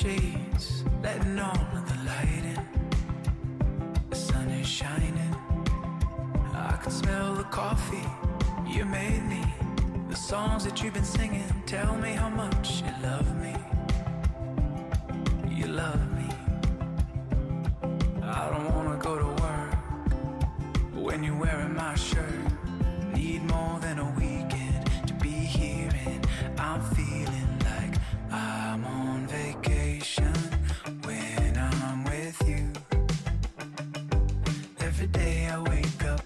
shades, letting all of the light in. The sun is shining. I can smell the coffee you made me. The songs that you've been singing tell me how much you love me. You love me. I don't wanna go to work, but when you're wearing my shirt, need more than a weekend to be here, and I'm feeling like I'm on vacation when I'm with you. Every day I wake up,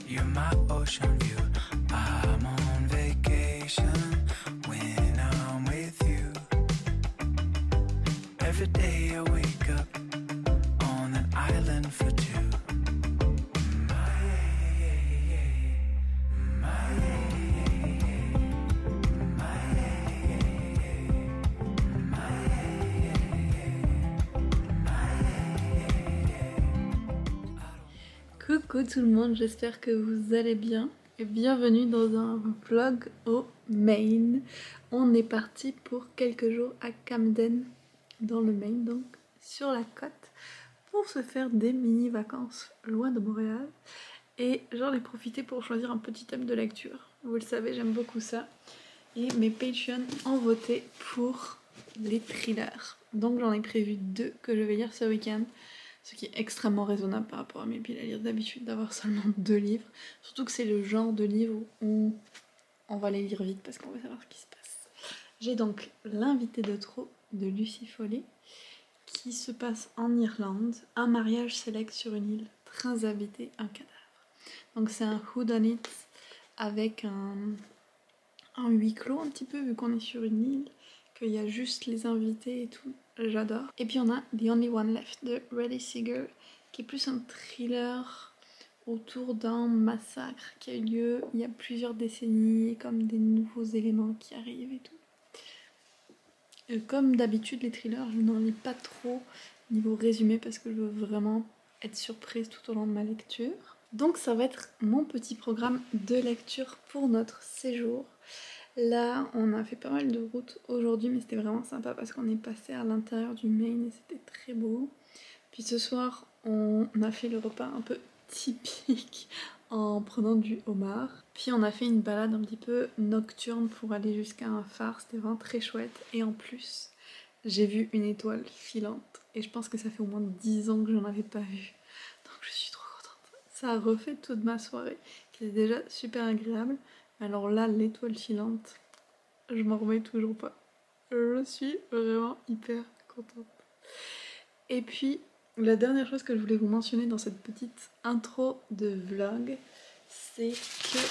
you're my ocean view. I'm on vacation when I'm with you. Every day I wake up on an island for two. Coucou tout le monde, j'espère que vous allez bien et bienvenue dans un vlog au Maine. On est parti pour quelques jours à Camden dans le Maine, donc sur la côte, pour se faire des mini vacances loin de Montréal. Et j'en ai profité pour choisir un petit thème de lecture. Vous le savez, j'aime beaucoup ça. Et mes Patreons ont voté pour les thrillers. Donc j'en ai prévu 2 que je vais lire ce week-end. Ce qui est extrêmement raisonnable par rapport à mes piles à lire d'habitude d'avoir seulement 2 livres. Surtout que c'est le genre de livre où on va les lire vite parce qu'on veut savoir ce qui se passe. J'ai donc L'invité de trop de Lucie Foley qui se passe en Irlande. Un mariage s'élègue sur une île, trains habités, un cadavre. Donc c'est un whodunit avec un huis clos un petit peu vu qu'on est sur une île, qu'il y a juste les invités et tout. J'adore. Et puis on a The Only One Left de Reddy Seeger, qui est plus un thriller autour d'un massacre qui a eu lieu il y a plusieurs décennies, et comme des nouveaux éléments qui arrivent et tout. Et comme d'habitude les thrillers, je n'en lis pas trop niveau résumé parce que je veux vraiment être surprise tout au long de ma lecture. Donc ça va être mon petit programme de lecture pour notre séjour. Là, on a fait pas mal de routes aujourd'hui, mais c'était vraiment sympa parce qu'on est passé à l'intérieur du Maine et c'était très beau. Puis ce soir, on a fait le repas un peu typique en prenant du homard. Puis on a fait une balade un petit peu nocturne pour aller jusqu'à un phare, c'était vraiment très chouette. Et en plus, j'ai vu une étoile filante et je pense que ça fait au moins 10 ans que j'en avais pas vu. Donc je suis trop contente. Ça a refait toute ma soirée, qui est déjà super agréable. Alors là, l'étoile filante, je m'en remets toujours pas. Je suis vraiment hyper contente. Et puis, la dernière chose que je voulais vous mentionner dans cette petite intro de vlog, c'est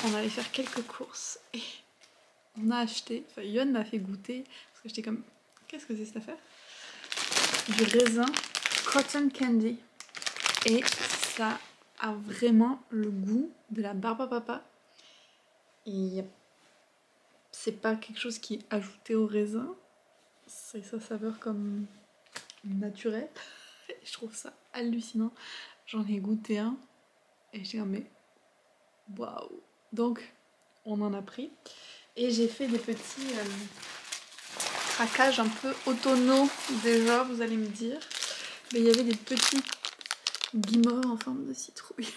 qu'on allait faire quelques courses et on a acheté, enfin Yon m'a fait goûter, parce que j'étais comme, qu'est-ce que c'est cette affaire? Du raisin cotton candy. Et ça a vraiment le goût de la barbe à papa. Et c'est pas quelque chose qui est ajouté au raisin, c'est sa saveur comme naturelle. Je trouve ça hallucinant. J'en ai goûté un et j'ai dit mais waouh. Donc on en a pris et j'ai fait des petits craquages un peu autonomes déjà, vous allez me dire. Mais il y avait des petits guimauves en forme de citrouille.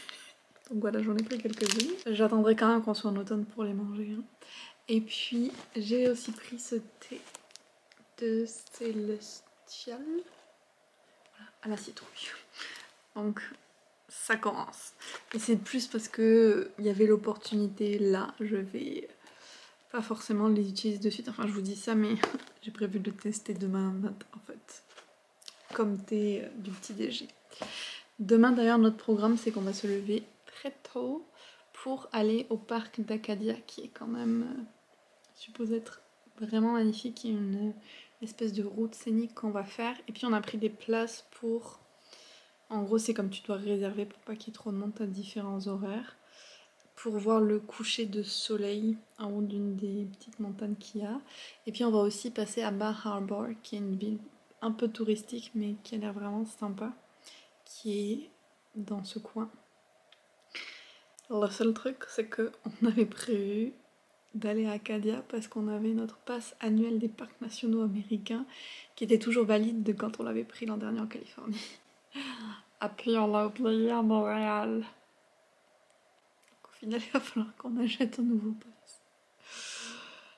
Donc voilà, j'en ai pris quelques-unes. J'attendrai quand même qu'on soit en automne pour les manger. Hein. Et puis j'ai aussi pris ce thé de Celestial, voilà, à la citrouille. Donc ça commence. Et c'est plus parce que il y avait l'opportunité là. Je vais pas forcément les utiliser de suite. Enfin je vous dis ça, mais j'ai prévu de le tester demain en fait. Comme thé du petit déj. Demain d'ailleurs notre programme c'est qu'on va se lever très tôt pour aller au parc d'Acadia qui est quand même supposé être vraiment magnifique. Il y a une espèce de route scénique qu'on va faire et puis on a pris des places pour, en gros c'est comme tu dois réserver pour pas qu'il y ait trop de monde à différents horaires, pour voir le coucher de soleil en haut d'une des petites montagnes qu'il y a. Et puis on va aussi passer à Bar Harbor qui est une ville un peu touristique mais qui a l'air vraiment sympa, qui est dans ce coin. Le seul truc c'est qu'on avait prévu d'aller à Acadia parce qu'on avait notre passe annuel des parcs nationaux américains qui était toujours valide de quand on l'avait pris l'an dernier en Californie. Et puis on l'a oublié à Montréal. Donc, au final, il va falloir qu'on achète un nouveau pass.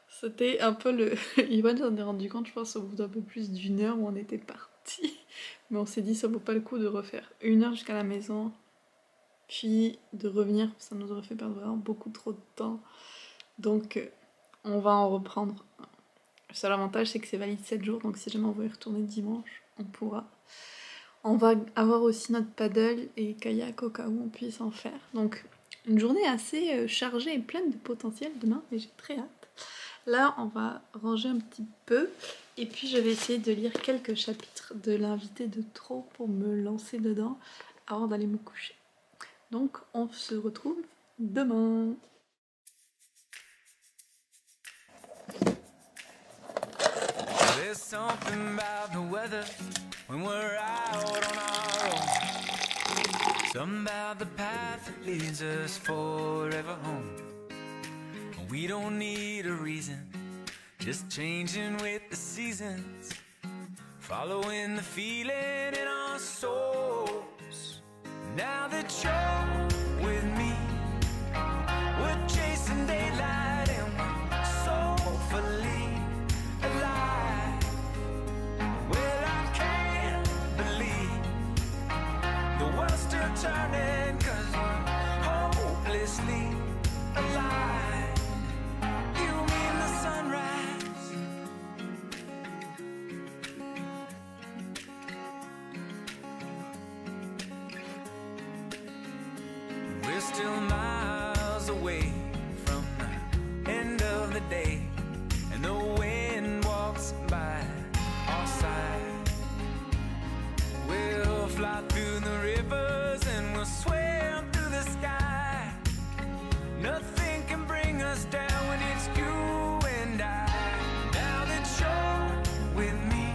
C'était un peu le... Ivan s'en est rendu compte, je pense, au bout d'un peu plus d'une heure où on était parti. Mais on s'est dit, ça vaut pas le coup de refaire 1 heure jusqu'à la maison, puis de revenir, ça nous aurait fait perdre vraiment beaucoup trop de temps. Donc, on va en reprendre. Le seul avantage, c'est que c'est valide 7 jours, donc si jamais on veut y retourner dimanche, on pourra. On va avoir aussi notre paddle et kayak au cas où on puisse en faire. Donc, une journée assez chargée et pleine de potentiel demain, et j'ai très hâte. Là, on va ranger un petit peu, et puis je vais essayer de lire quelques chapitres de l'invité de trop pour me lancer dedans avant d'aller me coucher. Donc, on se retrouve demain. There's something about the weather when we're out on our own. Something about the path that leads us forever home. We don't need a reason, just changing with the seasons, following the feeling in our souls. Now that you're with me, we're chasing daylight and we're soulfully alive. Well, I can't believe the world's still turning, 'cause we're hopelessly alive. You mean the sunrise, we're still miles away from the end of the day, and the wind walks by our side. We'll fly through the rivers and we'll swim through the sky. Nothing can bring us down when it's you and I. Now that you're with me,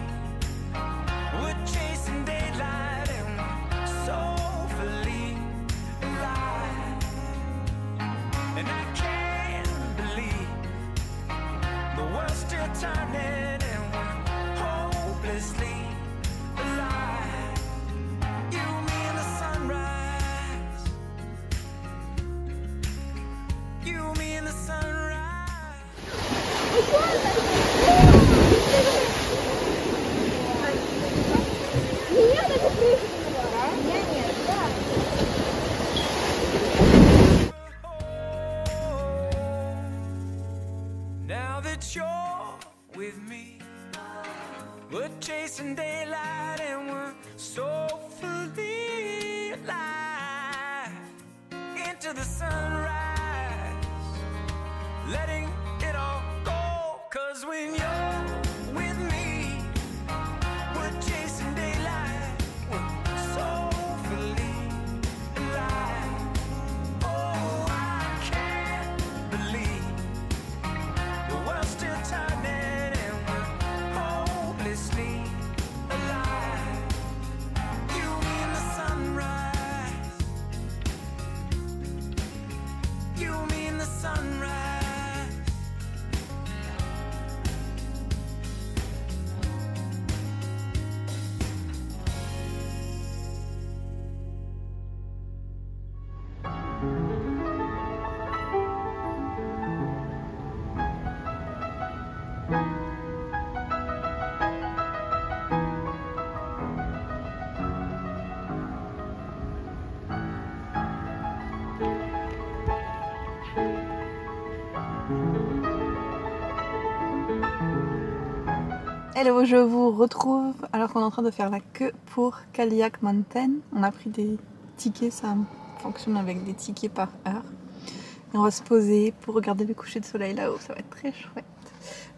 we're chasing daylight and we're soulfully alive. And I can't believe the world's still turning and we're hopelessly alive. You, me, and the sunrise. You, me, and the sunrise. Now that you're with me, we're chasing daylight and we're soulfully alive. Into the sunrise, letting it all go. 'Cause when you're with me, we're chasing daylight, we're soulfully alive. Oh, I can't believe the world's still turning and we're hopelessly alive. You, me, and the sunrise. You, me, and the sunrise. Hello, je vous retrouve alors qu'on est en train de faire la queue pour Kaliak Mountain. On a pris des tickets, ça fonctionne avec des tickets par heure. Et on va se poser pour regarder le coucher de soleil là-haut, ça va être très chouette.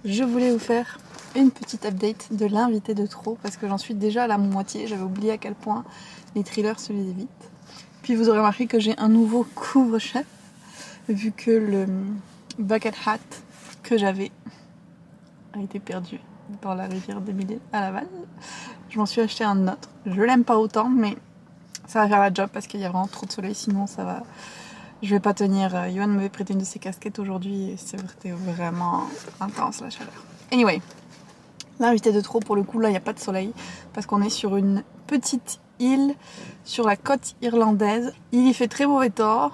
Je voulais vous faire une petite update de l'invité de trop parce que j'en suis déjà à la moitié, j'avais oublié à quel point les thrillers se lisaient vite. Puis vous aurez remarqué que j'ai un nouveau couvre-chef vu que le bucket hat que j'avais a été perdu dans la rivière des Milliers à Laval. Je m'en suis acheté un autre. Je l'aime pas autant, mais ça va faire la job parce qu'il y a vraiment trop de soleil, sinon ça va Je vais pas tenir. Yohan m'avait prêté une de ses casquettes aujourd'hui et c'était vraiment intense la chaleur. Anyway, l'invité de trop pour le coup, là il n'y a pas de soleil parce qu'on est sur une petite île sur la côte irlandaise. Il y fait très mauvais temps.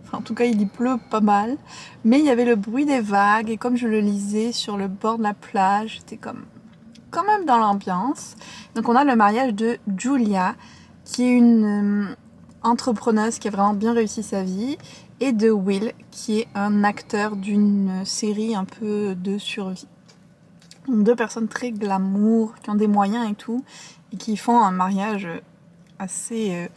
Enfin, en tout cas, il y pleut pas mal. Mais il y avait le bruit des vagues et comme je le lisais sur le bord de la plage, j'étais quand même dans l'ambiance. Donc on a le mariage de Julia qui est une entrepreneuse qui a vraiment bien réussi sa vie et de Will qui est un acteur d'une série un peu de survie. Donc 2 personnes très glamour, qui ont des moyens et tout et qui font un mariage assez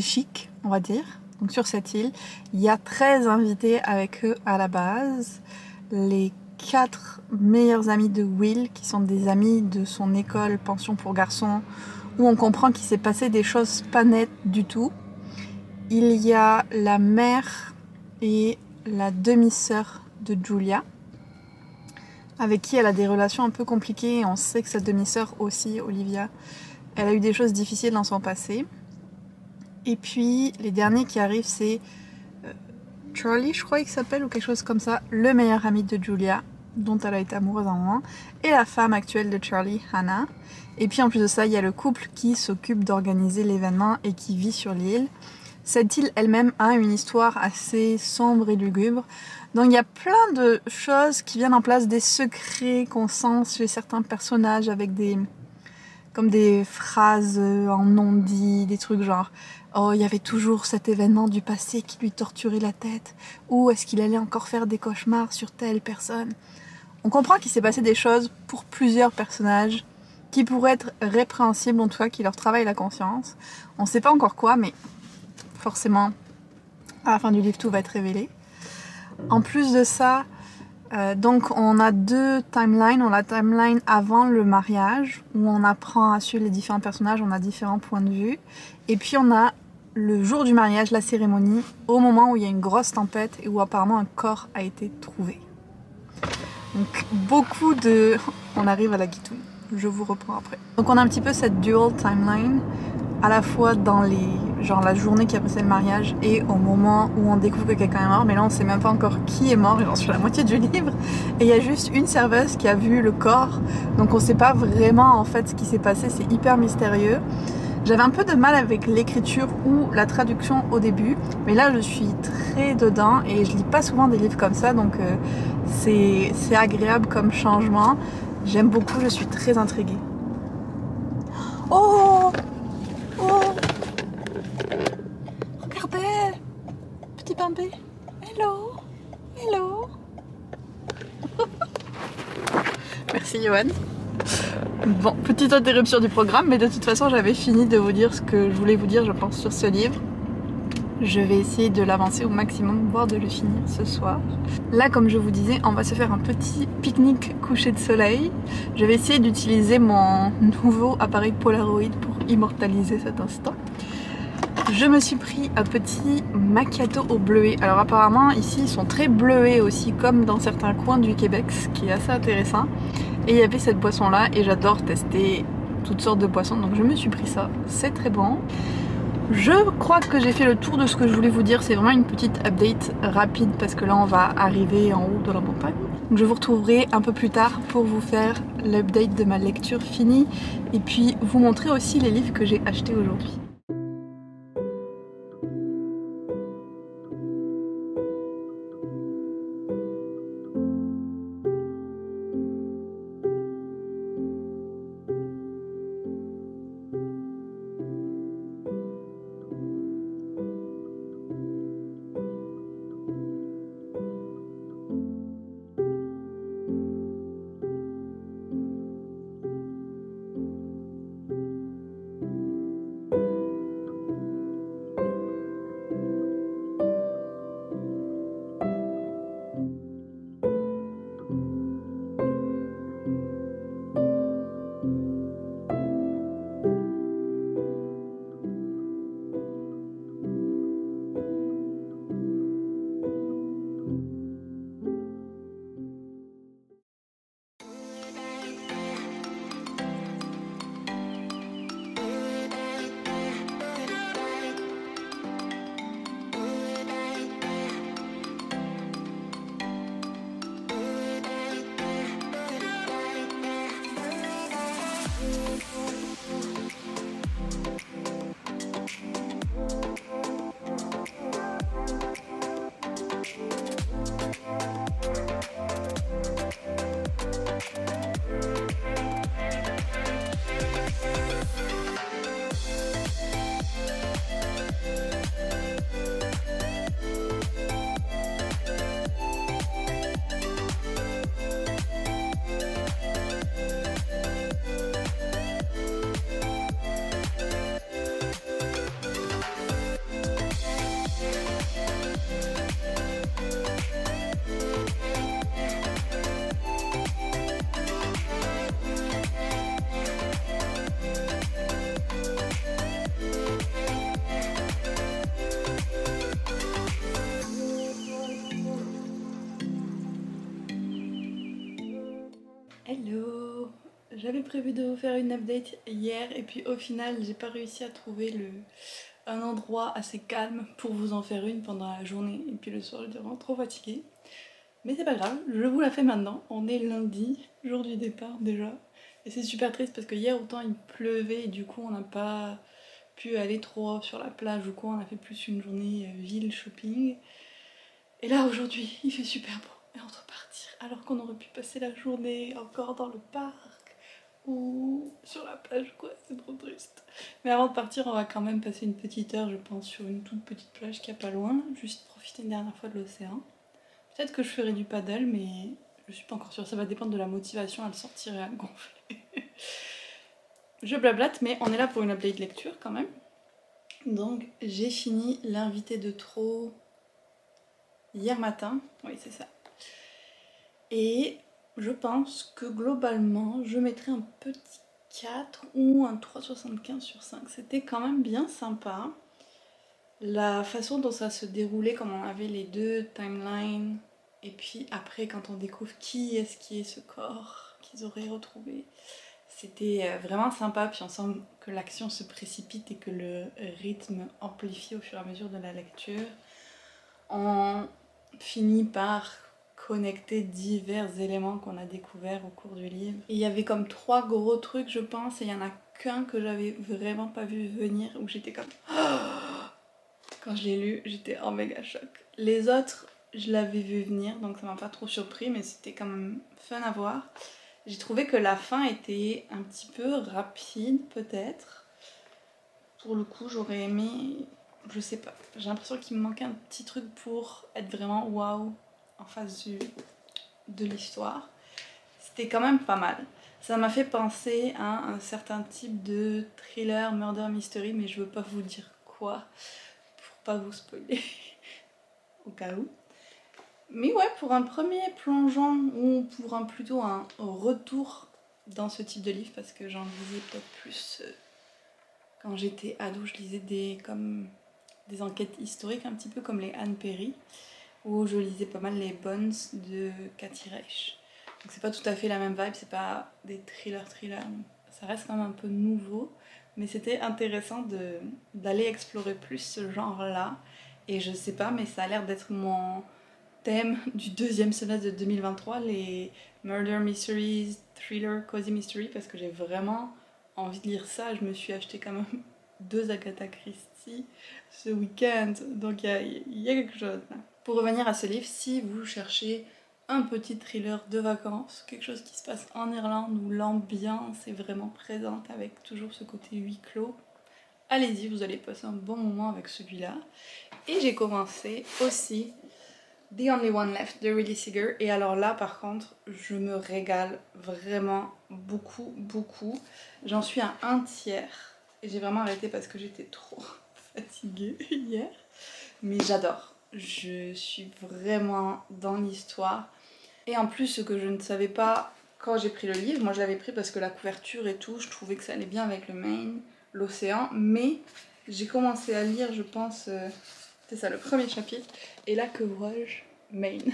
chic, on va dire. Donc sur cette île, il y a 13 invités avec eux à la base. Les 4 meilleurs amis de Will, qui sont des amis de son école pension pour garçons, où on comprend qu'il s'est passé des choses pas nettes du tout. Il y a la mère et la demi-sœur de Julia, avec qui elle a des relations un peu compliquées. On sait que sa demi-sœur aussi, Olivia, elle a eu des choses difficiles dans son passé. Et puis les derniers qui arrivent, c'est Charlie, je crois qu'il s'appelle, ou quelque chose comme ça, le meilleur ami de Julia, dont elle a été amoureuse à un moment, et la femme actuelle de Charlie, Hannah. Et puis en plus de ça, il y a le couple qui s'occupe d'organiser l'événement et qui vit sur l'île. Cette île elle-même a une histoire assez sombre et lugubre. Donc il y a plein de choses qui viennent en place, des secrets qu'on sent chez certains personnages avec comme des phrases en non-dit, des trucs genre « Oh, il y avait toujours cet événement du passé qui lui torturait la tête » ou « Est-ce qu'il allait encore faire des cauchemars sur telle personne ?» On comprend qu'il s'est passé des choses pour plusieurs personnages qui pourraient être répréhensibles, en tout cas qui leur travaillent la conscience. On ne sait pas encore quoi, mais forcément, à la fin du livre, tout va être révélé. En plus de ça, donc on a 2 timelines. On a la timeline avant le mariage, où on apprend à suivre les différents personnages, on a différents points de vue. Et puis on a le jour du mariage, la cérémonie, au moment où il y a une grosse tempête et où apparemment un corps a été trouvé. Donc beaucoup de... On arrive à la guitouille, je vous reprends après. Donc on a un petit peu cette dual timeline, à la fois dans la journée qui a précédé le mariage et au moment où on découvre que quelqu'un est mort, mais là on sait même pas encore qui est mort, j'en suis à la moitié du livre, et il y a juste une serveuse qui a vu le corps, donc on sait pas vraiment en fait ce qui s'est passé, c'est hyper mystérieux. J'avais un peu de mal avec l'écriture ou la traduction au début, mais là je suis très dedans et je lis pas souvent des livres comme ça, donc c'est agréable comme changement. J'aime beaucoup, je suis très intriguée. Oh! Oh! Regardez! Petit bambé! Hello! Hello! Merci Yohan. Bon, petite interruption du programme, mais de toute façon j'avais fini de vous dire ce que je voulais vous dire, je pense, sur ce livre. Je vais essayer de l'avancer au maximum, voire de le finir ce soir. Là, comme je vous disais, on va se faire un petit pique-nique coucher de soleil. Je vais essayer d'utiliser mon nouveau appareil Polaroid pour immortaliser cet instant. Je me suis pris un petit macchiato au bleuet. Alors apparemment, ici, ils sont très bleuets aussi, comme dans certains coins du Québec, ce qui est assez intéressant. Et il y avait cette boisson-là, et j'adore tester toutes sortes de boissons, donc je me suis pris ça. C'est très bon. Je crois que j'ai fait le tour de ce que je voulais vous dire. C'est vraiment une petite update rapide parce que là on va arriver en haut de la montagne. Donc je vous retrouverai un peu plus tard pour vous faire l'update de ma lecture finie et puis vous montrer aussi les livres que j'ai achetés aujourd'hui. Hello! J'avais prévu de vous faire une update hier et puis au final j'ai pas réussi à trouver un endroit assez calme pour vous en faire une pendant la journée et puis le soir j'étais vraiment trop fatiguée. Mais c'est pas grave, je vous la fais maintenant. On est lundi, jour du départ déjà. Et c'est super triste parce que hier autant il pleuvait et du coup on n'a pas pu aller trop sur la plage ou quoi, on a fait plus une journée ville shopping. Et là aujourd'hui il fait super beau et on doit partir alors qu'on aurait pu passer la journée encore dans le parc ou sur la plage quoi, c'est trop triste. Mais avant de partir on va quand même passer une petite heure je pense sur une toute petite plage qui est pas loin, juste profiter une dernière fois de l'océan. Peut-être que je ferai du paddle mais je suis pas encore sûre, ça va dépendre de la motivation à le sortir et à le gonfler. Je blablate mais on est là pour une update lecture quand même. Donc j'ai fini L'invité de trop hier matin, oui c'est ça. Et je pense que globalement je mettrais un petit 4 ou un 3,75 sur 5. C'était quand même bien sympa. La façon dont ça se déroulait, comme on avait les deux timelines, et puis après quand on découvre qui est ce corps qu'ils auraient retrouvé, c'était vraiment sympa. Puis on sent que l'action se précipite et que le rythme amplifie au fur et à mesure de la lecture. On finit par connecter divers éléments qu'on a découverts au cours du livre. Et il y avait comme 3 gros trucs je pense, et il y en a qu'un que j'avais vraiment pas vu venir, où j'étais comme... Quand je l'ai lu, j'étais en méga choc. Les autres, je l'avais vu venir, donc ça m'a pas trop surpris, mais c'était quand même fun à voir. J'ai trouvé que la fin était un petit peu rapide, peut-être. Pour le coup, j'aurais aimé... Je sais pas, j'ai l'impression qu'il me manquait un petit truc pour être vraiment waouh en face de l'histoire. C'était quand même pas mal. Ça m'a fait penser à un certain type de thriller, murder mystery, mais je veux pas vous dire quoi pour pas vous spoiler au cas où. Mais ouais, pour un premier plongeon ou pour plutôt un retour dans ce type de livre, parce que j'en lisais peut-être plus quand j'étais ado, je lisais des enquêtes historiques, un petit peu comme les Anne Perry, où je lisais pas mal les Bones de Cathy Reich. Donc c'est pas tout à fait la même vibe, c'est pas des thrillers, ça reste quand même un peu nouveau, mais c'était intéressant d'aller explorer plus ce genre-là. Et je sais pas, mais ça a l'air d'être mon thème du deuxième semestre de 2023, les murder mysteries, thriller, cozy mystery, parce que j'ai vraiment envie de lire ça. Je me suis acheté quand même 2 Agatha Christie ce week-end, donc il y a quelque chose là. Pour revenir à ce livre, si vous cherchez un petit thriller de vacances, quelque chose qui se passe en Irlande où l'ambiance est vraiment présente avec toujours ce côté huis clos, allez-y, vous allez passer un bon moment avec celui-là. Et j'ai commencé aussi The Only One Left de Riley Seeger, et alors là par contre je me régale vraiment beaucoup. J'en suis à 1/3 et j'ai vraiment arrêté parce que j'étais trop fatiguée hier, mais j'adore. Je suis vraiment dans l'histoire. Et en plus, ce que je ne savais pas quand j'ai pris le livre, moi je l'avais pris parce que la couverture et tout, je trouvais que ça allait bien avec le Maine, l'océan, mais j'ai commencé à lire, je pense, c'est ça, le premier chapitre, et là que vois-je, Maine.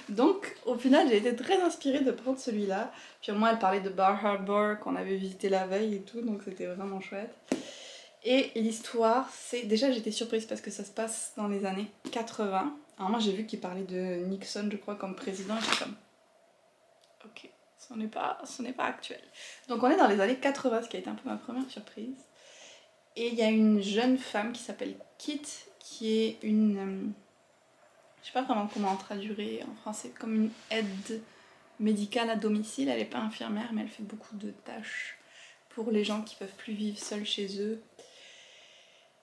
Donc au final, j'ai été très inspirée de prendre celui-là. Puis au moins, elle parlait de Bar Harbor qu'on avait visité la veille et tout, donc c'était vraiment chouette. Et l'histoire, c'est... Déjà, j'étais surprise parce que ça se passe dans les années 80. Alors moi, j'ai vu qu'il parlait de Nixon, je crois, comme président. Et j'étais comme... Ok, ce n'est pas actuel. Donc on est dans les années 80, ce qui a été un peu ma première surprise. Et il y a une jeune femme qui s'appelle Kit, qui est une... je sais pas vraiment comment traduire en français, comme une aide médicale à domicile. Elle n'est pas infirmière, mais elle fait beaucoup de tâches pour les gens qui peuvent plus vivre seuls chez eux.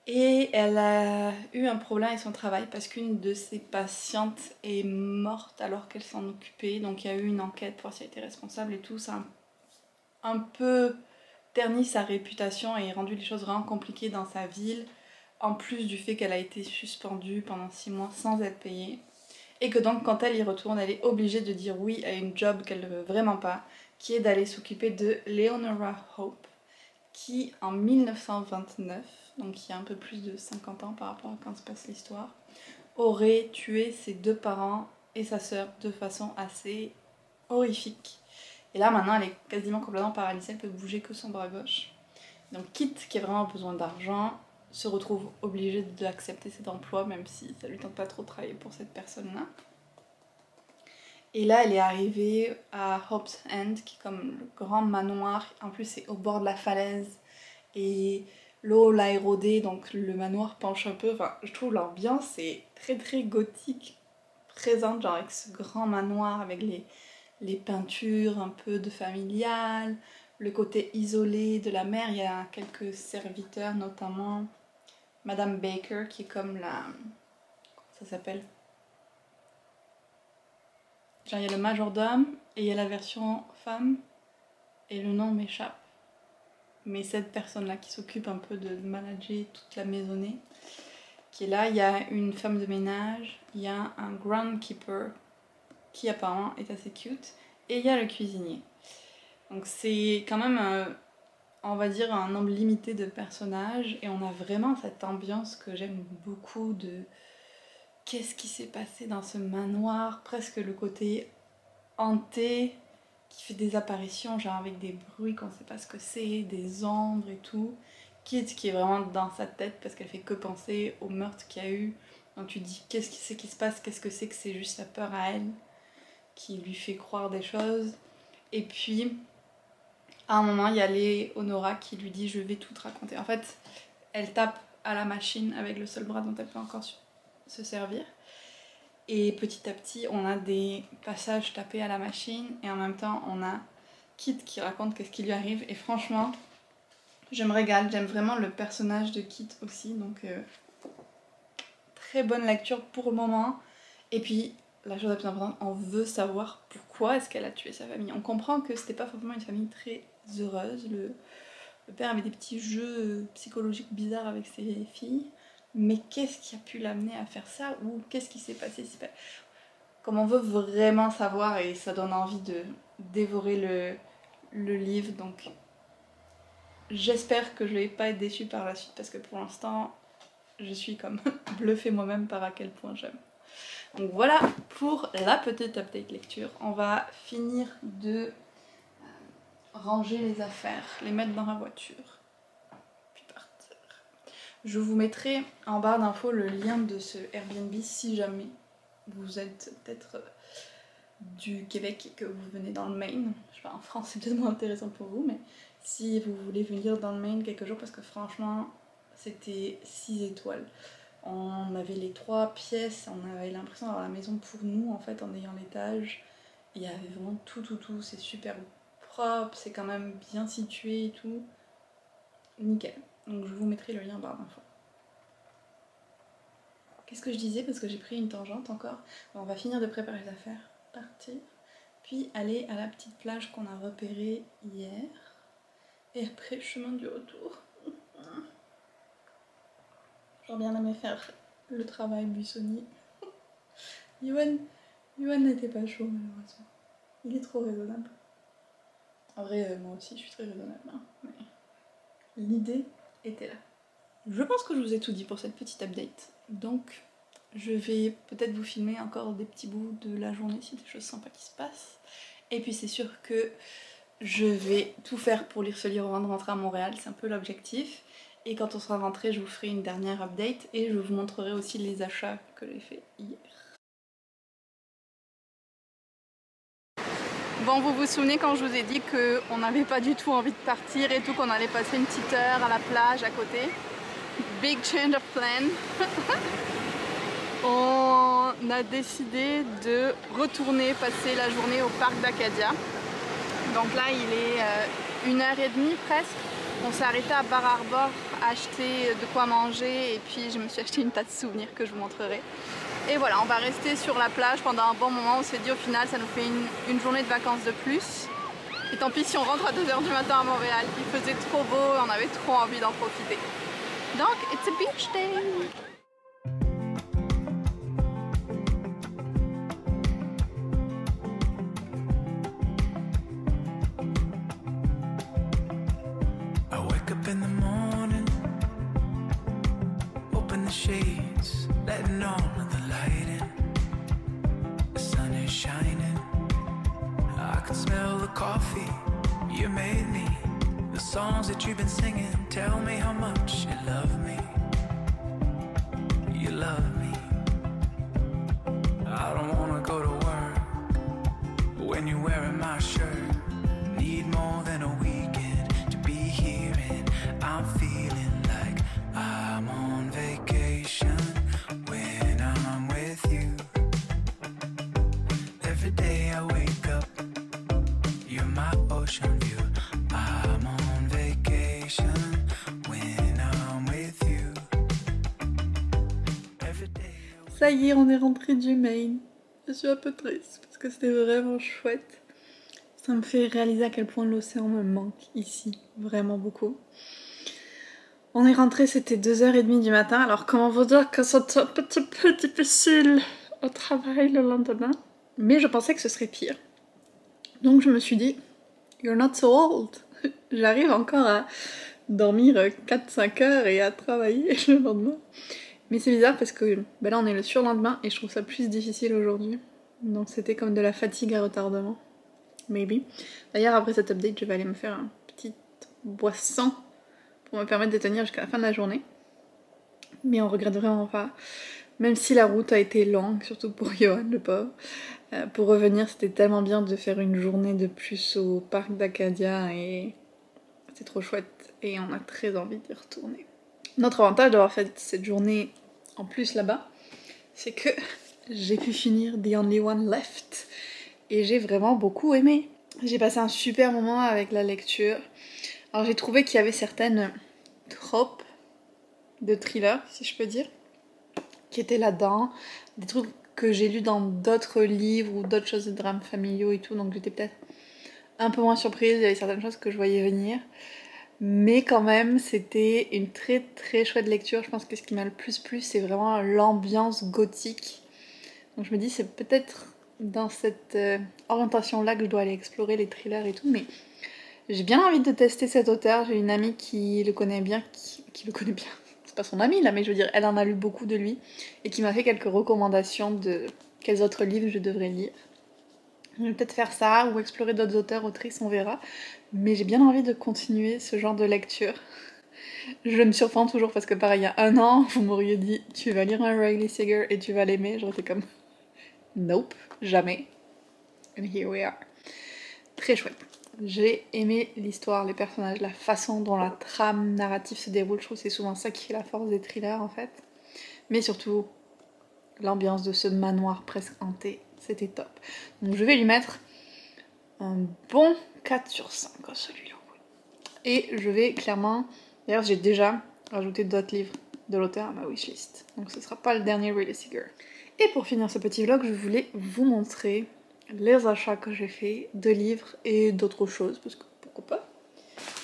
Et elle a eu un problème avec son travail parce qu'une de ses patientes est morte alors qu'elle s'en occupait. Donc il y a eu une enquête pour si elle était responsable et tout. Ça a un peu terni sa réputation et rendu les choses vraiment compliquées dans sa ville. En plus du fait qu'elle a été suspendue pendant 6 mois sans être payée. Et que donc quand elle y retourne, elle est obligée de dire oui à une job qu'elle ne veut vraiment pas, qui est d'aller s'occuper de Leonora Hope, qui en 1929, donc il y a un peu plus de 50 ans par rapport à quand se passe l'histoire, aurait tué ses 2 parents et sa sœur de façon assez horrifique. Et là maintenant elle est quasiment complètement paralysée, elle peut bouger que son bras gauche. Donc Kit, qui a vraiment besoin d'argent, se retrouve obligé d'accepter cet emploi, même si ça lui tente pas trop de travailler pour cette personne-là. Et là, elle est arrivée à Hope's End, qui est comme le grand manoir. En plus, c'est au bord de la falaise. Et l'eau l'a érodé, donc le manoir penche un peu. Enfin, je trouve l'ambiance est très très gothique, présente, genre avec ce grand manoir, avec les peintures un peu de familial, le côté isolé de la mer. Il y a quelques serviteurs, notamment Madame Baker, qui est comme la... ça s'appelle... genre il y a le majordome et il y a la version femme et le nom m'échappe. Mais cette personne-là qui s'occupe un peu de manager toute la maisonnée, qui est là. Il y a une femme de ménage, il y a un groundkeeper qui apparemment est assez cute, et il y a le cuisinier. Donc c'est quand même, on va dire, un nombre limité de personnages, et on a vraiment cette ambiance que j'aime beaucoup de qu'est-ce qui s'est passé dans ce manoir, presque le côté hanté, qui fait des apparitions, genre avec des bruits qu'on sait pas ce que c'est, des ombres et tout. Kit qui est vraiment dans sa tête parce qu'elle fait que penser au meurtre qu'il y a eu. Donc tu te dis qu'est-ce qui c'est qui se passe, qu'est-ce que c'est juste sa peur à elle qui lui fait croire des choses. Et puis à un moment il y a Léonora qui lui dit je vais tout te raconter. En fait elle tape à la machine avec le seul bras dont elle peut encore se servir. Et petit à petit, on a des passages tapés à la machine et en même temps, on a Kit qui raconte qu'est-ce qui lui arrive. Et franchement, je me régale. J'aime vraiment le personnage de Kit aussi. Donc, très bonne lecture pour le moment. Et puis, la chose la plus importante, on veut savoir pourquoi est-ce qu'elle a tué sa famille. On comprend que c'était pas forcément une famille très heureuse. Le père avait des petits jeux psychologiques bizarres avec ses filles. Mais qu'est-ce qui a pu l'amener à faire ça, ou qu'est-ce qui s'est passé? Comme on veut vraiment savoir, et ça donne envie de dévorer le livre, donc j'espère que je vais pas être déçue par la suite, parce que pour l'instant je suis comme bluffée moi-même par à quel point j'aime. Donc voilà pour la petite update lecture. On va finir de ranger les affaires, les mettre dans la voiture. Je vous mettrai en barre d'infos le lien de ce Airbnb si jamais vous êtes peut-être du Québec et que vous venez dans le Maine. Je sais pas, en France c'est peut-être moins intéressant pour vous, mais si vous voulez venir dans le Maine quelques jours, parce que franchement c'était 6 étoiles. On avait les 3 pièces, on avait l'impression d'avoir la maison pour nous en fait en ayant l'étage. Il y avait vraiment tout, c'est super propre, c'est quand même bien situé et tout. Nickel. Donc je vous mettrai le lien en barre d'infos. Qu'est-ce que je disais parce que j'ai pris une tangente encore. Bon, on va finir de préparer les affaires, partir, puis aller à la petite plage qu'on a repérée hier. Et après, chemin du retour. J'aurais bien aimé faire le travail buissonnier. Yoann n'était pas chaud malheureusement. Il est trop raisonnable. En vrai, moi aussi je suis très raisonnable. Hein, mais l'idée était là. Je pense que je vous ai tout dit pour cette petite update. Donc je vais peut-être vous filmer encore des petits bouts de la journée si des choses sympas qui se passent. Et puis c'est sûr que je vais tout faire pour lire ce livre avant de rentrer à Montréal, c'est un peu l'objectif. Et quand on sera rentré, je vous ferai une dernière update et je vous montrerai aussi les achats que j'ai fait hier. Bon, vous vous souvenez quand je vous ai dit qu'on n'avait pas du tout envie de partir et tout, qu'on allait passer une petite heure à la plage à côté. Big change of plan. On a décidé de retourner passer la journée au parc d'Acadia. Donc là, il est 1h30 presque. On s'est arrêté à Bar Harbor acheter de quoi manger et puis je me suis acheté une tasse de souvenirs que je vous montrerai. Et voilà, on va rester sur la plage pendant un bon moment. On s'est dit au final ça nous fait une journée de vacances de plus. Et tant pis si on rentre à 2h du matin à Montréal. Il faisait trop beau et on avait trop envie d'en profiter. Donc, it's a beach day! Letting all of the light in. The sun is shining. coffee, you made me. The songs that you've been singing, tell me how much you love me. You love me. I don't wanna go to work when you're wearing my shirt. Need more than a weekend to be here, and I'm feeling like I'm on vacation when I'm with you. Every day I wake up, you're my ocean view. I'm on vacation when I'm with you. Every day. Ça y est, on est rentré du Maine. Je suis un peu triste parce que c'était vraiment chouette. Ça me fait réaliser à quel point l'océan me manque ici, vraiment beaucoup. On est rentré, c'était 2h30 du matin, alors comment vous dire que c'était un petit peu difficile au travail le lendemain. Mais je pensais que ce serait pire. Donc je me suis dit, you're not so old. J'arrive encore à dormir 4-5 heures et à travailler le lendemain. Mais c'est bizarre parce que là on est le surlendemain et je trouve ça plus difficile aujourd'hui. Donc c'était comme de la fatigue à retardement. Maybe. D'ailleurs après cette update je vais aller me faire une petite boisson pour me permettre de tenir jusqu'à la fin de la journée. Mais on regrette vraiment pas. Même si la route a été longue, surtout pour Johan le pauvre. Pour revenir c'était tellement bien de faire une journée de plus au parc d'Acadia et c'est trop chouette et on a très envie d'y retourner. Notre avantage d'avoir fait cette journée en plus là-bas, c'est que j'ai pu finir The Only One Left et j'ai vraiment beaucoup aimé. J'ai passé un super moment avec la lecture. Alors j'ai trouvé qu'il y avait certaines tropes de thriller, si je peux dire, qui étaient là-dedans, des trucs que j'ai lus dans d'autres livres ou d'autres choses de drames familiaux et tout, donc j'étais peut-être un peu moins surprise, il y avait certaines choses que je voyais venir. Mais quand même, c'était une très très chouette lecture. Je pense que ce qui m'a le plus plu, c'est vraiment l'ambiance gothique. Donc je me dis, c'est peut-être dans cette orientation-là que je dois aller explorer les thrillers et tout. Mais j'ai bien envie de tester cet auteur. J'ai une amie qui le connaît bien, qui le connaît bien. C'est pas son amie là, mais je veux dire, elle en a lu beaucoup de lui. Et qui m'a fait quelques recommandations de quels autres livres je devrais lire. Je vais peut-être faire ça ou explorer d'autres auteurs, autrices, on verra. Mais j'ai bien envie de continuer ce genre de lecture. Je me surprends toujours parce que pareil, il y a un an, vous m'auriez dit tu vas lire un Riley Sager et tu vas l'aimer. J'aurais été comme nope, jamais. And here we are. Très chouette. J'ai aimé l'histoire, les personnages, la façon dont la trame narrative se déroule. Je trouve que c'est souvent ça qui fait la force des thrillers en fait. Mais surtout, l'ambiance de ce manoir presque hanté, c'était top. Donc je vais lui mettre un bon 4 sur 5 à celui-là. Et je vais clairement... D'ailleurs j'ai déjà rajouté d'autres livres de l'auteur à ma wishlist. Donc ce sera pas le dernier Riley Sager. Et pour finir ce petit vlog, je voulais vous montrer les achats que j'ai fait de livres et d'autres choses, parce que pourquoi pas.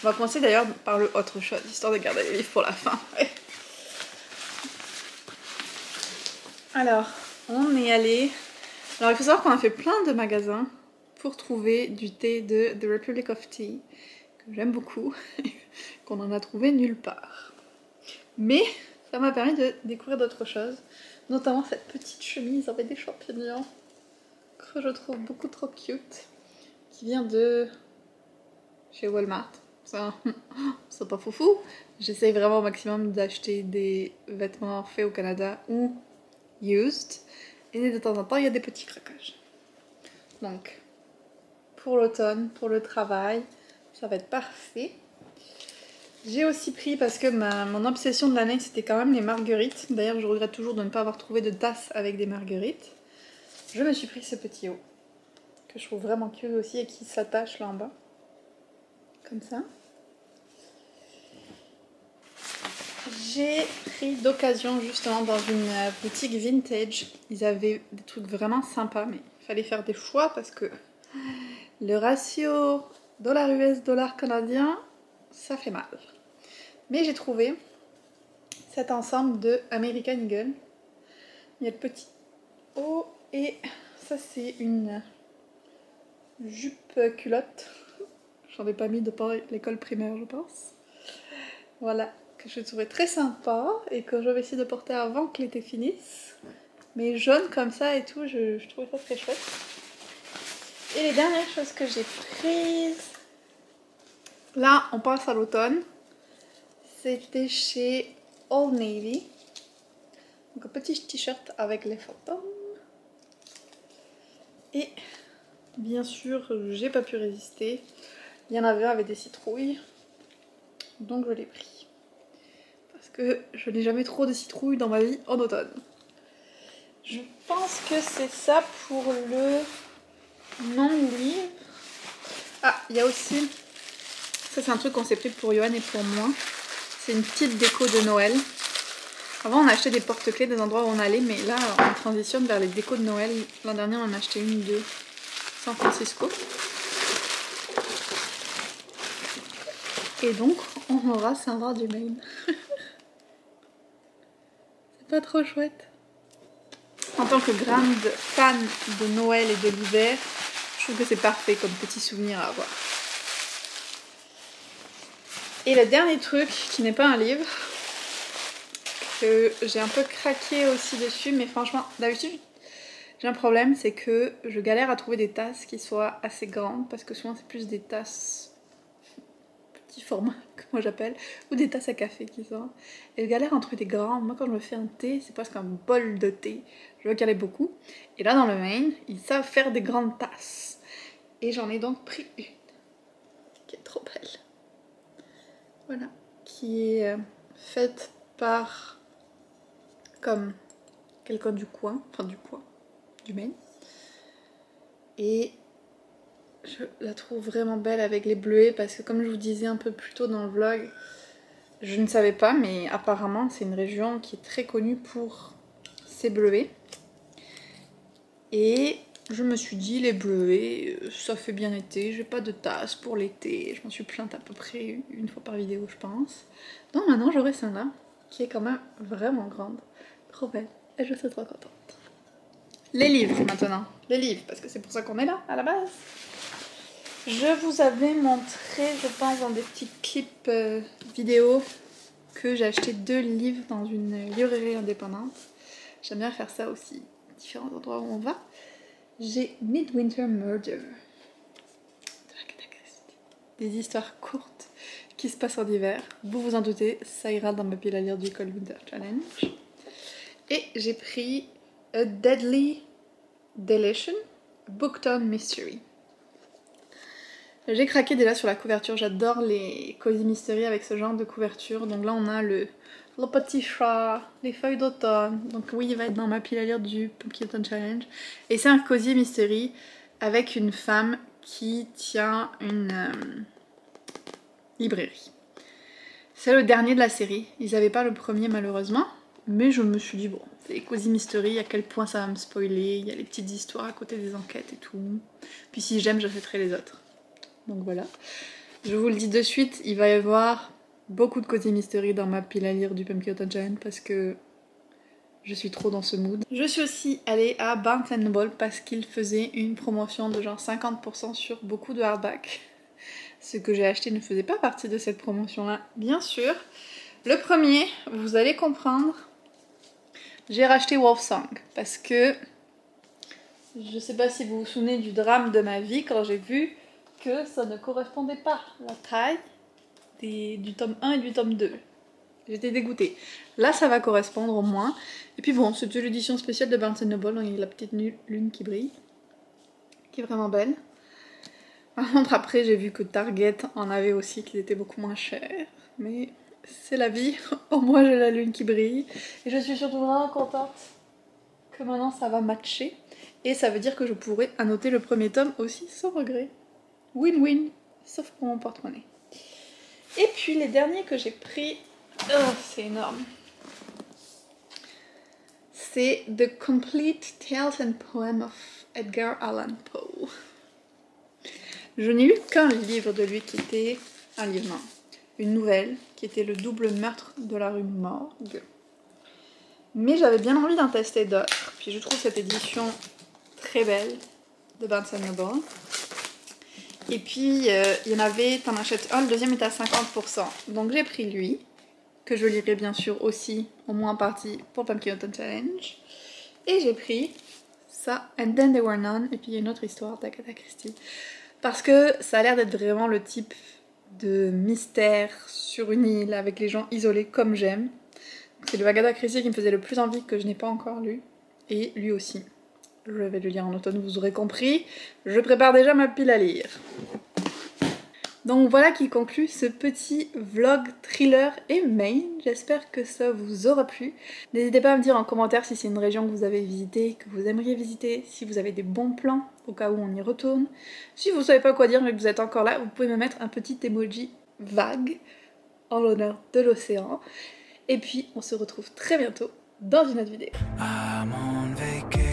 On va commencer d'ailleurs par le autre chose, histoire de garder les livres pour la fin. Alors, on est allé... Alors il faut savoir qu'on a fait plein de magasins pour trouver du thé de The Republic of Tea, que j'aime beaucoup, qu'on en a trouvé nulle part. Mais ça m'a permis de découvrir d'autres choses, notamment cette petite chemise avec des champignons, que je trouve beaucoup trop cute, qui vient de chez Walmart. Ça, c'est pas foufou. J'essaye vraiment au maximum d'acheter des vêtements faits au Canada ou used, et de temps en temps il y a des petits craquages. Donc pour l'automne, pour le travail, ça va être parfait. J'ai aussi pris, parce que mon obsession de l'année c'était quand même les marguerites. D'ailleurs je regrette toujours de ne pas avoir trouvé de tasse avec des marguerites. Je me suis pris ce petit haut, que je trouve vraiment cute aussi et qui s'attache là en bas. Comme ça. J'ai pris d'occasion justement dans une boutique vintage. Ils avaient des trucs vraiment sympas, mais il fallait faire des choix parce que le ratio dollar US, dollar canadien, ça fait mal. Mais j'ai trouvé cet ensemble de American Eagle. Il y a le petit haut et ça c'est une jupe culotte. J'en ai pas mis depuis l'école primaire je pense. Voilà, que je trouvais très sympa et que je vais essayer de porter avant que l'été finisse. Mais jaune comme ça et tout, je trouvais ça très chouette. Et les dernières choses que j'ai prises... Là, on passe à l'automne. C'était chez Old Navy. Donc un petit t-shirt avec les photos. Et bien sûr, j'ai pas pu résister. Il y en avait un avec des citrouilles. Donc je l'ai pris. Parce que je n'ai jamais trop de citrouilles dans ma vie en automne. Je pense que c'est ça pour le non-livre. Ah, il y a aussi... Ça c'est un truc qu'on s'est pris pour Johan et pour moi. C'est une petite déco de Noël. Avant on achetait des porte-clés des endroits où on allait, mais là on transitionne vers les décos de Noël. L'an dernier on en a acheté une de San Francisco. Et donc on aura Saint-Var du Maine. C'est pas trop chouette. En tant que grande fan de Noël et de l'hiver, je trouve que c'est parfait comme petit souvenir à avoir. Et le dernier truc, qui n'est pas un livre, que j'ai un peu craqué aussi dessus, mais franchement, d'habitude, j'ai un problème, c'est que je galère à trouver des tasses qui soient assez grandes, parce que souvent c'est plus des tasses petit format, que moi j'appelle, ou des tasses à café qui sont. Et je galère à en trouver des grandes. Moi quand je me fais un thé, c'est presque un bol de thé. Je veux qu'elle ait beaucoup. Et là dans le Maine, ils savent faire des grandes tasses. Et j'en ai donc pris une, qui est trop belle. Voilà, qui est faite par comme quelqu'un du coin, du Maine. Et je la trouve vraiment belle avec les bleuets parce que comme je vous disais un peu plus tôt dans le vlog, je ne savais pas mais apparemment c'est une région qui est très connue pour ses bleuets. Et je me suis dit les bleuets, ça fait bien été, j'ai pas de tasse pour l'été, je m'en suis plainte à peu près une fois par vidéo je pense. Donc maintenant j'aurai celle-là qui est quand même vraiment grande, trop belle et je suis trop contente. Les livres maintenant, les livres parce que c'est pour ça qu'on est là à la base. Je vous avais montré je pense dans des petits clips vidéo que j'ai acheté 2 livres dans une librairie indépendante. J'aime bien faire ça aussi, différents endroits où on va. J'ai Midwinter Murder de Agatha Christie. Des histoires courtes qui se passent en hiver. Vous vous en doutez, ça ira dans ma pile à lire du Cold Winter Challenge. Et j'ai pris A Deadly Deletion, Booktown Mystery. J'ai craqué déjà sur la couverture, j'adore les cozy mystery avec ce genre de couverture. Donc là on a le petit chat, les feuilles d'automne. Donc oui, il va être dans ma pile à lire du Pumpkin Autumn Challenge. Et c'est un cozy mystery avec une femme qui tient une librairie. C'est le dernier de la série. Ils n'avaient pas le premier malheureusement. Mais je me suis dit bon, c'est cozy mystery, à quel point ça va me spoiler. Il y a les petites histoires à côté des enquêtes et tout. Puis si j'aime, j'achèterai les autres. Donc voilà. Je vous le dis de suite, il va y avoir beaucoup de cozy mystery dans ma pile à lire du Pumpkin Autumn Challenge parce que je suis trop dans ce mood. Je suis aussi allée à Barnes & Noble parce qu'ils faisaient une promotion de genre 50% sur beaucoup de hardback. Ce que j'ai acheté ne faisait pas partie de cette promotion-là, bien sûr. Le premier, vous allez comprendre, j'ai racheté Wolfsong parce que je sais pas si vous vous souvenez du drame de ma vie quand j'ai vu que ça ne correspondait pas la taille du tome 1 et du tome 2. J'étais dégoûtée. Là ça va correspondre au moins. Et puis bon, c'était l'édition spéciale de Barnes & Noble, donc il y a la petite lune qui brille, qui est vraiment belle. Par contre après j'ai vu que Target en avait aussi, qu'ils étaient beaucoup moins chers. Mais c'est la vie, au moins j'ai la lune qui brille. Et je suis surtout vraiment contente que maintenant ça va matcher. Et ça veut dire que je pourrai annoter le premier tome aussi sans regret. Win-win, sauf pour mon porte-monnaie. Et puis les derniers que j'ai pris, oh, c'est énorme. C'est The Complete Tales and Poems of Edgar Allan Poe. Je n'ai lu qu'un livre de lui qui était un livre, non, une nouvelle qui était Le double meurtre de la rue Morgue. Mais j'avais bien envie d'en tester d'autres. Puis je trouve cette édition très belle de Barnes & Noble. Et puis, il y en avait, t'en achètes un, le deuxième était à 50%. Donc j'ai pris lui, que je lirai bien sûr aussi, au moins en partie, pour Pumpkin Autumn Challenge. Et j'ai pris Ça, And Then There Were None, et puis il y a une autre histoire d'Agatha Christie. Parce que ça a l'air d'être vraiment le type de mystère sur une île avec les gens isolés comme j'aime. C'est le Agatha Christie qui me faisait le plus envie, que je n'ai pas encore lu, et lui aussi. Je vais le lire en automne, vous aurez compris. Je prépare déjà ma pile à lire. Donc voilà qui conclut ce petit vlog thriller et Maine. J'espère que ça vous aura plu. N'hésitez pas à me dire en commentaire si c'est une région que vous avez visitée, que vous aimeriez visiter, si vous avez des bons plans au cas où on y retourne. Si vous savez pas quoi dire mais que vous êtes encore là, vous pouvez me mettre un petit emoji vague en l'honneur de l'océan. Et puis on se retrouve très bientôt dans une autre vidéo. I'm on vacation.